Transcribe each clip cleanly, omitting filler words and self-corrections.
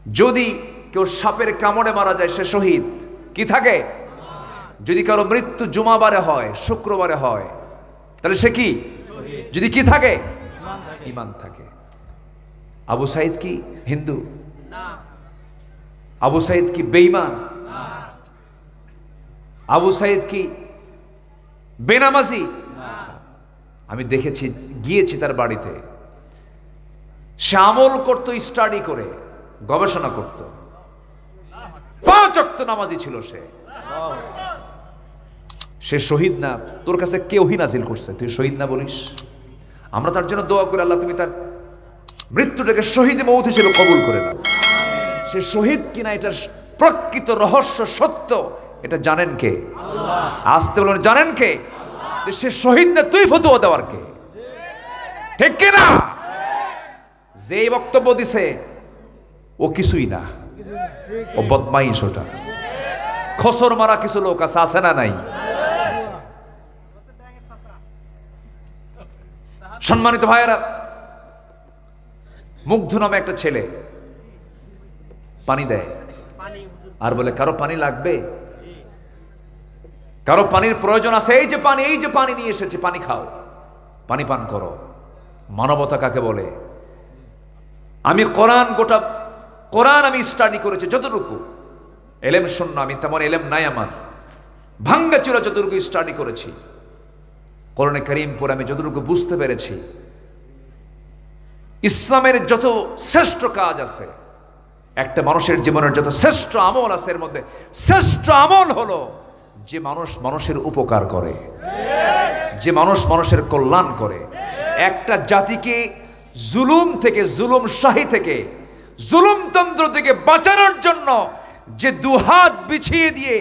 যদি কেউ সাপের কামড়ে মারা যায় সে শহীদ, কি থাকে? যদি কারো মৃত্যু জুমাবারে হয়, শুক্রবারে হয়, তাহলে সে কি? যদি কি থাকে? ঈমান থাকে। আবু সাইদ কি হিন্দু? আবু সাইদ কি বেঈমান? আবু সাইদ কি বেনামাজি? আমি দেখেছি, গিয়েছি তার বাড়িতে, সে আমল করত, স্টাডি করে গবেষণা করত, 5 ওয়াক্ত নামাজি ছিল সে শহীদ না? তোর কাছে কে ওহী নাজিল করছে তুই শহীদ না বলিস? আমরা তার জন্য দোয়া করি, আল্লাহ তুমি তার মৃত্যুটাকে শহীদ মওত হিসেবে কবুল করে নাও। সে শহীদ কিনা এটার প্রকৃত রহস্য সত্য এটা জানেন কে? আল্লাহ। আসতে বলেন জানেন কে? আল্লাহ। সে শহীদ না, তুই ফতোয়া দেওয়ার কে? ঠিক কিনা? যে বক্তব্য দিছে ও কিছুই না, ও বদমাইশ, ওটা খসর মারা কিছু লোক আছে না নাই? সম্মানিত ভাইয়েরা, মুগ্ধ নামে একটা ছেলে পানি দেয় আর বলে কারো পানি লাগবে, কারো পানির প্রয়োজন আছে, এই যে পানি নিয়ে এসেছে, পানি খাও, পানি পান করো। মানবতা কাকে বলে? আমি গোটা কোরআন আমি স্টাডি করেছি, যতটুকু এলেম শূন্য, আমি তেমন এলেম নাই আমার, ভাঙ্গাচুরা যতটুকু স্টাডি করেছি, কোরআনে কারীম পড়ে আমি যতটুকু বুঝতে পেরেছি, ইসলামের যত শ্রেষ্ঠ কাজ আছে, একটা মানুষের জীবনের যত শ্রেষ্ঠ আমল আছে, এর মধ্যে শ্রেষ্ঠ আমল হলো যে মানুষ মানুষের উপকার করে, যে মানুষ মানুষের কল্যাণ করে। একটা জাতিকে জুলুম থেকে, জুলুম শাহী থেকে, জুলুমতন্ত্র থেকে বাঁচানোর জন্য যে দুহাত বিছিয়ে দিয়ে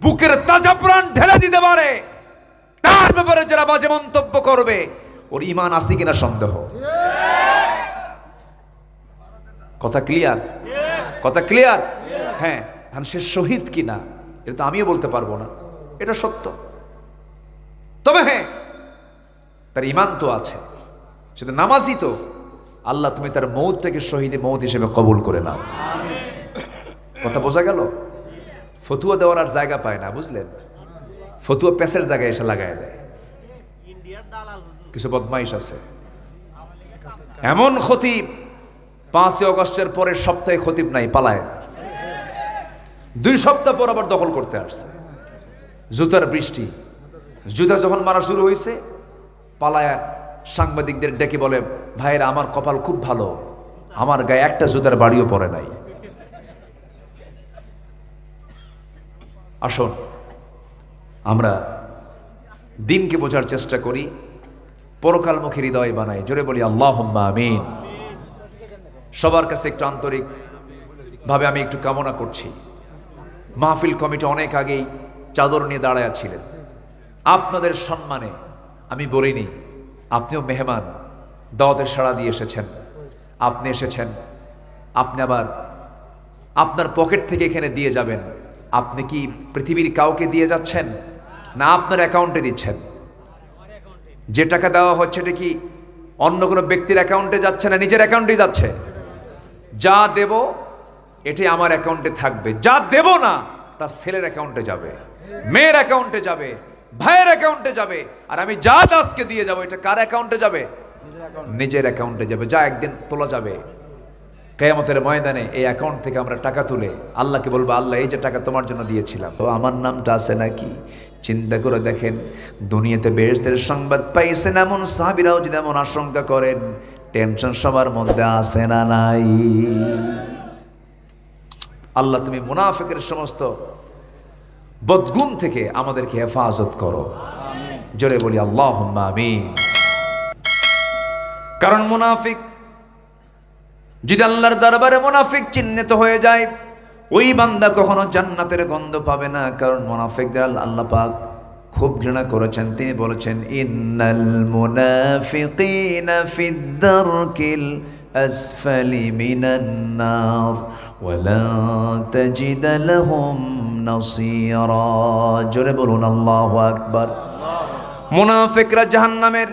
বুকের তাজা প্রাণ ঢেলে দিতে পারে, তার ব্যাপারে যারা বাজে মন্তব্য করবে, ওর ঈমান আছে কিনা সন্দেহ। কথা ক্লিয়ার? কথা ক্লিয়ার? হ্যাঁ। সে শহীদ কিনা এটা তো আমিও বলতে পারবো না, এটা সত্য। তবে হ্যাঁ, তার ঈমান তো আছে, সেটা নামাজি তো। আল্লাহ তুমি তার মৌত থেকে শহীদে মৌত হিসেবে কবুল করে নাও। কথা বোঝা গেল? ফতুয়া দেওয়ার আর জায়গা পায় না, বুঝলেন? ফতুয়া প্যাসের জায়গায় এসে লাগায় দেয়। কিছু বদমাইশ আছে, এমন খতিব 5 আগস্টের পরের সপ্তাহে খতিব নাই, পালায়। 2 সপ্তাহ পর আবার দখল করতে আসছে। জুতার বৃষ্টি, জুতা যখন মারা শুরু হয়েছে, পালায় সাংবাদিকদের ডেকে বলে, ভাইরা আমার কপাল খুব ভালো, আমার গায়ে একটা জুতার বাড়িও পড়ে নাই। আসুন আমরা দিনকে বোঝার চেষ্টা করি, পরকালমুখী হৃদয় বানাই। জোরে বলি আল্লাহুম্মা আমিন। সবার কাছে একটু আন্তরিক ভাবে আমি একটু কামনা করছি, মাহফিল কমিটি অনেক আগেই চাদর নিয়ে দাঁড়ায় ছিলেন, আপনাদের সম্মানে আমি বলিনি, আপনিও মেহমান, দাওয়াতের সাড়া দিয়ে এসেছেন, আপনি এসেছেন, আপনি আবার আপনার পকেট থেকে এখানে দিয়ে যাবেন। আপনি কি পৃথিবীর কাউকে দিয়ে যাচ্ছেন না আপনার অ্যাকাউন্টে দিচ্ছেন? যে টাকা দেওয়া হচ্ছে এটা কি অন্য কোনো ব্যক্তির অ্যাকাউন্টে যাচ্ছে না নিজের অ্যাকাউন্টে যাচ্ছে? যা দেব এটাই আমার অ্যাকাউন্টে থাকবে, যা দেব না তার ছেলের অ্যাকাউন্টে যাবে, মেয়ের অ্যাকাউন্টে যাবে, ভাইয়ের অ্যাকাউন্টে যাবে। আর আমি যা আজকে দিয়ে যাব এটা কার অ্যাকাউন্টে যাবে? নিজের অ্যাকাউন্টে যাবে, যা একদিন তোলা যাবে কিয়ামতের ময়দানে। এই অ্যাকাউন্ট থেকে আমরা টাকা তুলে আল্লাহকে বলবো, আল্লাহ এই যে টাকা তোমার জন্য দিয়েছিলাম, তো আমার নামটা আছে নাকি? চিন্তা করে দেখেন, দুনিয়াতে বেহেশতের সংবাদ পাইছেন এমন সাহাবীরাও যদি এমন আশঙ্কা করেন, টেনশন সবার মধ্যে আছে না নাই? আল্লাহ তুমি মুনাফিকের সমস্ত বদগুণ থেকে আমাদেরকে হেফাজত করো। জোরে বলি আল্লাহুম্মা আমিন। কারণ মুনাফিক যদি আল্লাহর দরবারে মুনাফিক চিহ্নিত হয়ে যায়, ওই বান্দা কখনো জান্নাতের গন্ধ পাবে না। কারণ মুনাফিকদের আল্লাহ পাক খুব ঘৃণা করেছেন। তিনি বলেছেন, ইন্নাল মুনাফিকিনা ফিদ দারকিল আসফালি মিনান নার ওয়া লা তাজিদ লাহুম নাসীরা। জোরে বলুন আল্লাহু আকবার। মুনাফিকরা জাহান্নামের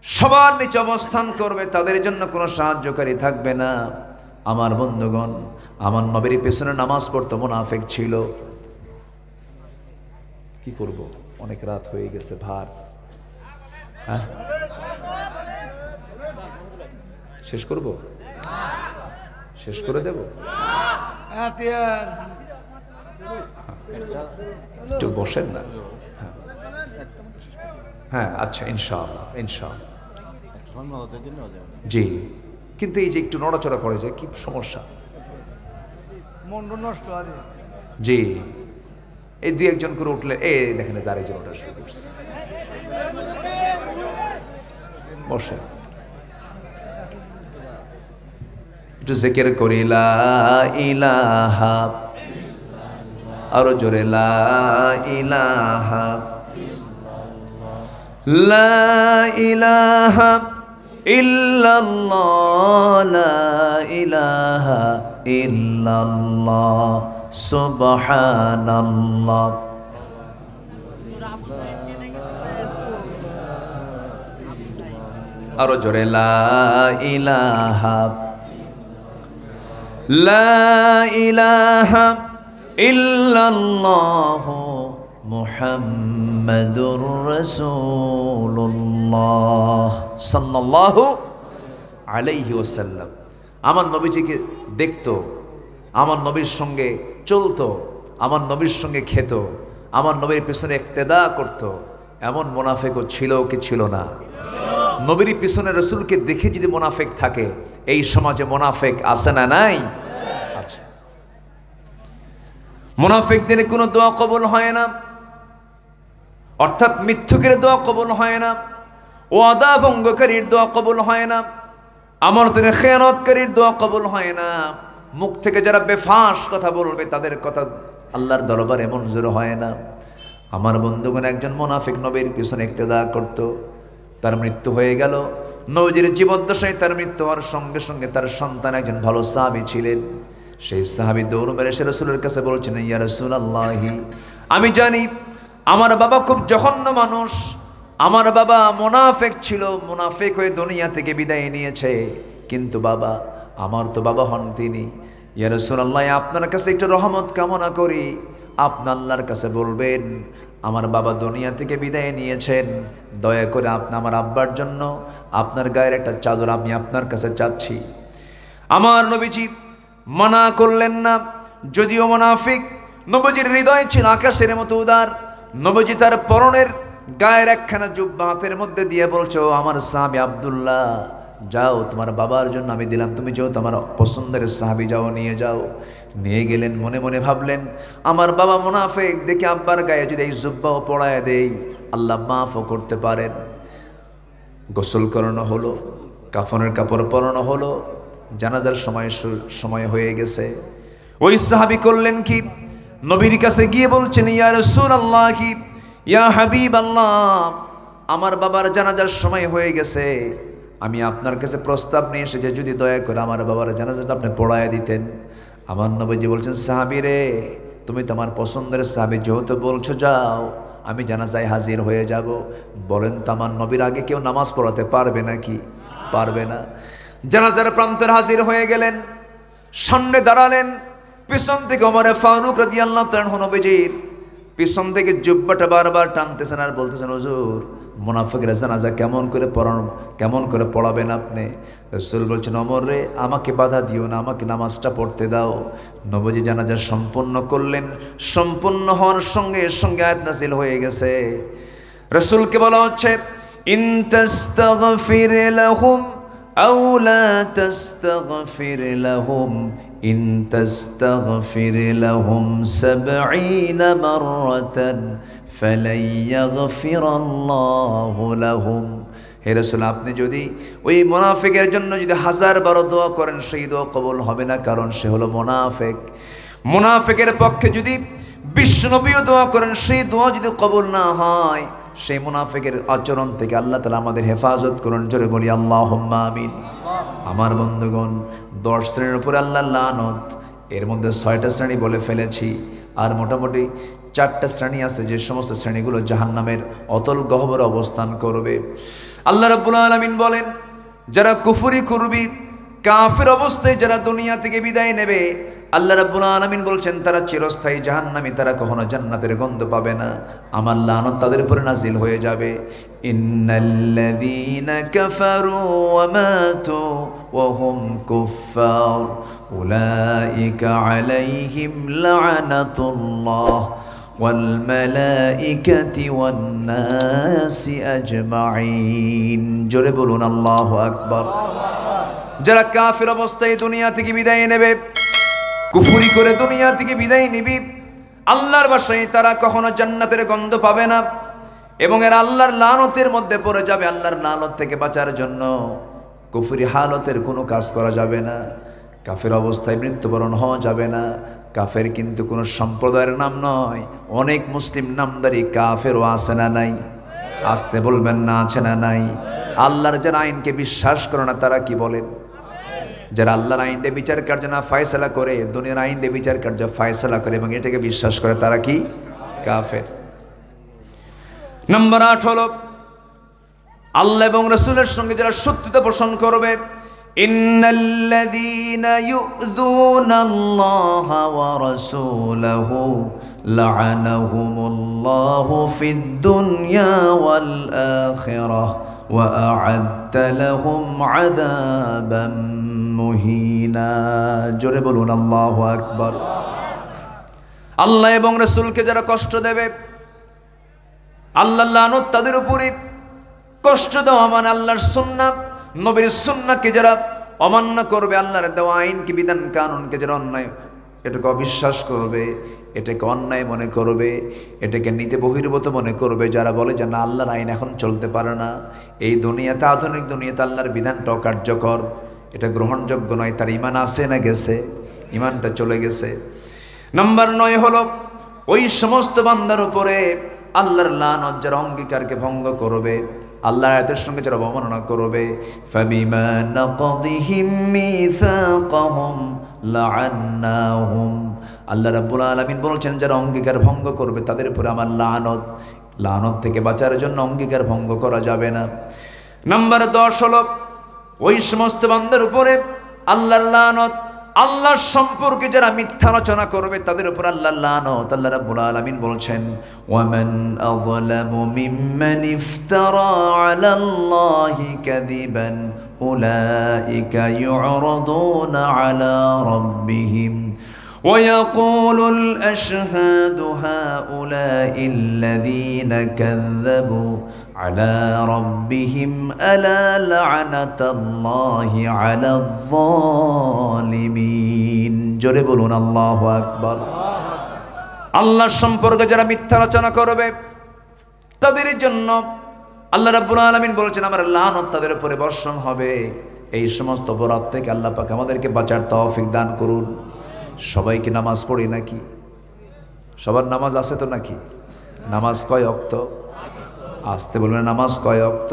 সবার নিচে অবস্থান করবে, তাদের জন্য কোনো সাহায্যকারী থাকবে না। আমার বন্ধুগণ, আমার নবীর পেছনে নামাজ পড়তো মুনাফিক ছিল। কি করব, অনেক রাত হয়ে গেছে, ভার হ্যাঁ শেষ করব, শেষ করে দেব, একটু বসেন না। হ্যাঁ আচ্ছা, ইনশাআল্লাহ ইনশাআল্লাহ। জি, কিন্তু এই যে একটু নড়াচড়া করে যে কি সমস্যা, মন নষ্ট হয়। জি, এই দুই একজন করে উঠলে এই দেখেন তার একজন ওঠা শুরু করছে। বসে একটু জিকির করি লা ইলাহা, আরো জোরে লা ইলাহা, লা ইলাহা ইল্লাল্লাহ, লা ইলাহা ইল্লাল্লাহ, সুবহানাল্লাহ। আরো জোরে লা ইলাহা, লা ইলাহা ইল্লাল্লাহ, মুহাম্মাদুর রাসূলুল্লাহ সাল্লাল্লাহু আলাইহি ওয়াসাল্লাম। আমার নবীজিকে দেখতো, আমার নবীর সঙ্গে চলতো, আমার নবীর সঙ্গে খেত, আমার নবীর পেছনে ইক্তেদা করত, এমন মুনাফিকও ছিল কি ছিল না? নবীর পিছনে রাসূলকে দেখে যদি মুনাফিক থাকে, এই সমাজে মুনাফিক আছে না নাই? আছে। মুনাফিকদের কোনো দোয়া কবুল হয় না, অর্থাৎ মিথ্যুকের দোয়া কবুল হয় না, ওয়াদা ভঙ্গকারীর দোয়া কবুল হয় না, আমানতের খেয়ানতকারীর দোয়া কবুল হয় না। মুখ থেকে যারা বেফাঁস কথা বলবে তাদের কথা আল্লাহর দরবারে মঞ্জুর হয় না। আমার বন্ধুগণ, একজন মুনাফিক নবীর পিছনে ইক্তেদা করত, তার মৃত্যু হয়ে গেল। নবীজির জীবদ্দশায় তার মৃত্যু হওয়ার সঙ্গে সঙ্গে তার সন্তান একজন ভালো সাহাবী ছিলেন। সেই সাহাবী দৌড় মেরে এসে রাসূলের কাছে বলছেন, ইয়া রাসূলুল্লাহি, আমি জানি আমার বাবা খুব জঘন্য মানুষ, আমার বাবা মুনাফিক ছিল, মুনাফিক হয়ে দুনিয়া থেকে বিদায় নিয়েছে, কিন্তু বাবা আমার তো বাবা হন তিনি। ইয়া রাসূলুল্লাহ, আপনার কাছে একটু রহমত কামনা করি, আপনি আল্লাহর কাছে বলবেন আমার বাবা দুনিয়া থেকে বিদায় নিয়েছেন, দয়া করে আপনি আমার আব্বার জন্য আপনার গায়ের একটা চাদর আমি আপনার কাছে চাচ্ছি। আমার নবীজি মানা করলেন না, যদিও মুনাফিক, নবীজির হৃদয় ছিল আকাশের মতো উদার। নবীজি তার পরনের গায়ের একখানা জুব্বা হাতের মধ্যে দিয়ে বলছো, আমার সাহাবী আব্দুল্লাহ, যাও তোমার বাবার জন্য আমি দিলাম, তুমি যেহেতু আমার পছন্দের সাহাবী, যাও নিয়ে যাও। নিয়ে গেলেন। মনে মনে ভাবলেন, আমার বাবা মুনাফিক, দেখি আব্বার গায়ে যদি এই জুব্বাও পড়ায় দেই আল্লাহ মাফও করতে পারেন। গোসল করানো হলো, কাফনের কাপড় পরানো হলো, জানাজার সময় হয়ে গেছে। ওই সাহাবী করলেন কি, নবীর কাছে গিয়ে বলছেন, ইয়া রাসূলুল্লাহ, কি ইয়া হাবিবাল্লাহ, আমার বাবার জানাজার সময় হয়ে গেছে, আমি আপনার কাছে প্রস্তাব নিয়ে এসেছি, যদি দয়া করে আমার বাবার জানাজাটা আপনি পড়ায় দিতেন। আমার নবীজি বলছেন, সাহাবী রে, তুমি তো আমার পছন্দের সাহাবী, যেহেতু বলছো যাও, আমি জানাজায় হাজির হয়ে যাব। বলেন তো, আমার নবীর আগে কেউ নামাজ পড়াতে পারবে নাকি? পারবে না। জানাজার প্রান্তে হাজির হয়ে গেলেন, সামনে দাঁড়ালেন, পিছন থেকে ওমর ফারুক রাদিয়াল্লাহু তাআলা নবীজির পিছন থেকে জুব্বাটা বারবার টানতেছেন আর বলতেছেন, হুজুর মুনাফিকের জানাজা কেমন করে পড়াবেন আপনি? রাসূল বলছেন, ওমর রে, আমাকে বাধা দিও না, আমাকে নামাজটা পড়তে দাও। নবীজি জানাজা সম্পন্ন করলেন। সম্পন্ন হওয়ার সঙ্গে সঙ্গে আয়াত নাযিল হয়ে গেছে। রাসূলকে বলা হচ্ছে, ইন তাস্তাগফির লাহুম আও লা তাস্তাগফির লাহুম, ইন তাস্তাগফির লাহুম ৭০ মাররাতান ফালাই ইয়াগফিরাল্লাহু লাহুম। হে রাসূল, আপনি যদি ওই মুনাফিকের জন্য যদি ১০০০ দোয়া করেন, সেই দোয়া কবুল হবে না, কারণ সে হলো মুনাফিক। মুনাফিকের পক্ষে যদি বিশ্বনবীও দোয়া করেন, সেই দোয়া যদি কবুল না হয়, সেই মুনাফিকের আচরণ থেকে আল্লাহ তাআলা আমাদের হেফাজত করুন। জোরে বলি আল্লাহুম্মা আমিন। আমার বন্ধুগণ, ১০ শ্রেণীর উপরে আল্লাহর লানত, এর মধ্যে ৬টা শ্রেণী বলে ফেলেছি, আর মোটামুটি 4টা শ্রেণী আছে, যে সমস্ত শ্রেণীগুলো জাহান্নামের অতল গহ্বরে অবস্থান করবে। আল্লাহ রাব্বুল আলামিন বলেন, যারা কুফরি করবি, কাফের অবস্থায় যারা দুনিয়া থেকে বিদায় নেবে, আল্লাহ রাব্বুল আলামিন বলছেন তারা চিরস্থায়ী জাহান্নামী, তারা কখনো জান্নাতের গন্ধ পাবে না। আমার লানত তাদের উপরে নাজিল হয়ে যাবে। ইন্নাল্লাযীনা কাফারু ওয়া মাতু ওয়া হুম কুফফার উলাইকা আলাইহিম লা'নাতুল্লাহ ওয়াল মালাইকাতি ওয়ান নাসি আজমাইন। জোরে বলুন আল্লাহু আকবার। যারা কাফের অবস্থায় দুনিয়া থেকে বিদায় নেবে, কুফরি করে দুনিয়া থেকে বিদায় নিবি, আল্লাহর বাসায় তারা কখনো জান্নাতের গন্ধ পাবে না এবং এরা আল্লাহর লানতের মধ্যে পড়ে যাবে। আল্লাহর লানত থেকে বাঁচার জন্য কুফরি হালতের কোনো কাজ করা যাবে না, কাফের অবস্থায় মৃত্যুবরণ হওয়া যাবে না। কাফের কিন্তু কোনো সম্প্রদায়ের নাম নয়, অনেক মুসলিম নামদারি কাফেরও আছে না নাই? আসতে বলবেন না, আছে না নাই? আল্লাহর যারা আইনকে বিশ্বাস করে না তারা কি বলেন? যারা আল্লাহর আইন দিয়ে বিচার কার্য না ফায়সালা করে, দুনিয়ার আইন দিয়ে বিচার কার্য ফায়সালা করে এবং এটাকে বিশ্বাস করে, তারা কি? কাফের। নম্বর 8 হলো আল্লাহ এবং রাসূলের সঙ্গে যারা শত্রুতা পোষণ করবে। ইন্নাল্লাযীনা ইউযুনাল্লাহা ওয়া রাসূলাহু লা'আনাহুমুল্লাহু ফিদ দুনিয়া ওয়াল আখিরাহ ওয়া আ'আদ্দা লাহুম আযাবাম মুহিনা। জোরে বলুন আল্লাহু আকবার। আল্লাহ এবং রাসূলকে যারা কষ্ট দেবে, আল্লাহর লানত তাদের উপরে। কষ্ট দেওয়া মানে আল্লাহর সুন্নাহ, নবীর সুন্নাহকে যারা অমান্য করবে, আল্লাহর দেওয়া আইনকে, বিধান কানুনকে যারা অন্যায়, এটাকে অবিশ্বাস করবে, এটাকে অন্যায় মনে করবে, এটাকে নীতি বহির্ভূত মনে করবে, যারা বলে যে না আল্লাহর আইন এখন চলতে পারে না, এই দুনিয়াতে, আধুনিক দুনিয়াতে আল্লাহর বিধানটা অকার্যকর, এটা গ্রহণযোগ্য নয়, তার ঈমান আছে না গেছে? ঈমানটা চলে গেছে। নাম্বার 9 হলো ওই সমস্ত বান্দার উপরে আল্লাহর লানত যারা অঙ্গীকারকে ভঙ্গ করবে, আল্লাহর আয়াতের সঙ্গে যারা অবমাননা করবে। ফাবিমা নাকদিহিম মিসাকাহুম লাআন্নাহুম। আল্লাহ রাব্বুল আলামিন বলছেন যারা অঙ্গীকার ভঙ্গ করবে তাদের উপরে আমার লানত থেকে বাঁচার জন্য অঙ্গীকার ভঙ্গ করা যাবে না। নাম্বার 10 হলো ওই সমস্ত বান্দার উপরে আল্লাহর লানত, আল্লাহর সম্পর্কে যারা মিথ্যা রচনা করবে তাদের উপর আল্লাহর লানত। আল্লাহ রাব্বুল আলামিন বলছেন ওয়ামান আযলামু মিম্মান ইফতারা আলাল্লাহি কাযিবান উলাইকা ইউরাদুনা আলা রাব্বিহিম ويقول الأشهاد هؤلاء الذين كذبوا على ربهم ألا لعنة الله على الظالمين। জোরে বলুন আল্লাহু আকবার। আল্লাহর সম্পর্কে যারা মিথ্যা রচনা করবে তাদের জন্য আল্লাহ রাব্বুল আলামিন বলেছেন আমার লানত তাদের উপরে বর্ষণ হবে। এই সমস্ত অপরাধ থেকে আল্লাহ পাক আমাদেরকে বাঁচার তৌফিক দান করুন। সবাই কি নামাজ পড়ি নাকি? সবার নামাজ আছে তো নাকি? নামাজ কয় ওয়াক্ত? আসতে বলবেন, নামাজ কয় ওয়াক্ত?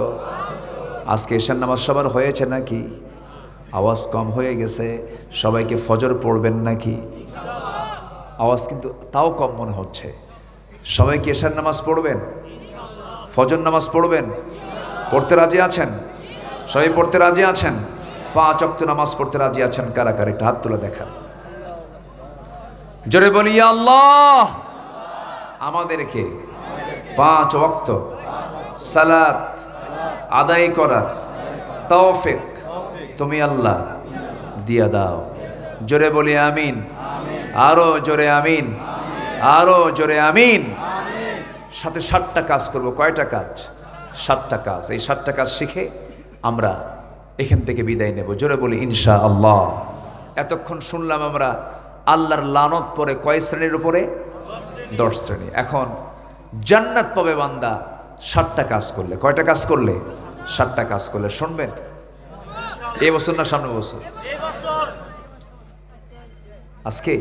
আজকে ঈশার নামাজ সবার হয়েছে নাকি? আওয়াজ কম হয়ে গেছে। সবাইকে ফজর পড়বেন নাকি? আওয়াজ কিন্তু তাও কম মনে হচ্ছে। সবাই কি ঈশার নামাজ পড়বেন? ফজর নামাজ পড়বেন? পড়তে রাজি আছেন? সবাই পড়তে রাজি আছেন? 5 ওয়াক্ত নামাজ পড়তে রাজি আছেন কারা কারা? একটা হাত তুলে দেখান। জোরে বলি আল্লাহ আমাদেরকে 5 ওয়াক্ত সালাত আদায় করার তৌফিক তুমি আল্লাহ দিয়া দাও। জোরে বলি আমিন। আরো জোরে আমিন, আরো জোরে আমিন। সাথে 7টা কাজ করব। কয়টা কাজ? 7টা কাজ। এই 7টা কাজ শিখে আমরা এখান থেকে বিদায় নেব। জোরে বলি ইনশাআল্লাহ। এতক্ষণ শুনলাম আমরা আল্লাহর লানত পরে কয় শ্রেণীর উপরে? 10 শ্রেণী। এখন জান্নাত পাবে বান্দা 7টা কাজ করলে। কয়টা কাজ করলে? 7টা কাজ করলে। শুনবেন এই বছর না সামনের বছর? আজকে,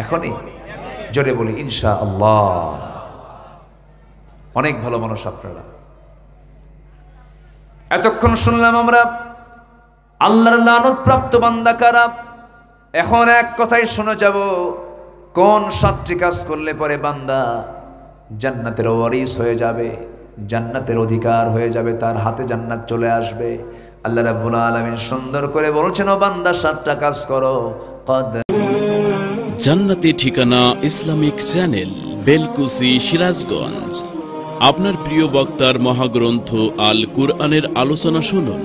এখনই? জোরে বলি ইনশাআল্লাহ। অনেক ভালো মানুষ আপনারা। এতক্ষণ শুনলাম আমরা আল্লাহর লানত প্রাপ্ত বান্দা কারা। এখন এক কথাই শুনে যাব কোন 7টি কাজ করলে পরে বান্দা জান্নাতের ওয়ারিস হয়ে যাবে, জান্নাতের অধিকার হয়ে যাবে, তার হাতে জান্নাত চলে আসবে। আল্লাহ রাব্বুল আলামিন সুন্দর করে বলছেন, ও বান্দা 7টা কাজ করো। জান্নাতি ঠিকানা ইসলামিক চ্যানেল, বেলকুসি, সিরাজগঞ্জ। আপনার প্রিয় বক্তার মহাগ্রন্থ আল কুরআনের আলোচনা শুনুন।